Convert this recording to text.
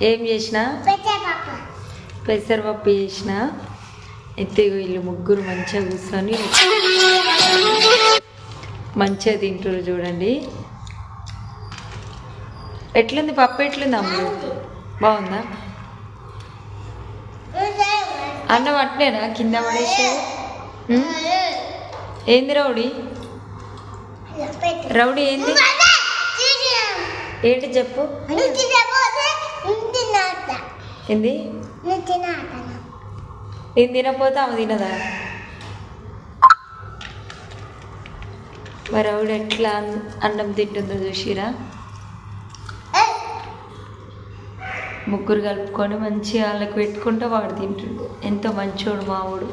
ఏం చేసినా పెసరపప్పు చేసిన. అయితే వీళ్ళు ముగ్గురు మంచిగా కూర్చొని మంచిగా తింటారు చూడండి. ఎట్లుంది పప్పు? ఎట్లుంది అమ్ముడు? బాగుందా? అన్నం అట్నేనా కింద పడేసేది? ఏంది రౌడీ? రౌడీ ఏంది? ఏంటి చెప్పు. ఏంది? నేను తినకపోతే ఆమె తినదా? మరి రౌడీ ఎట్లా అన్నం తింటుందో చూసిరా. ముగ్గురు కలుపుకొని మంచిగా వాళ్ళకి పెట్టుకుంటే వాడు తింటుండు. ఎంతో మంచోడు మావాడు.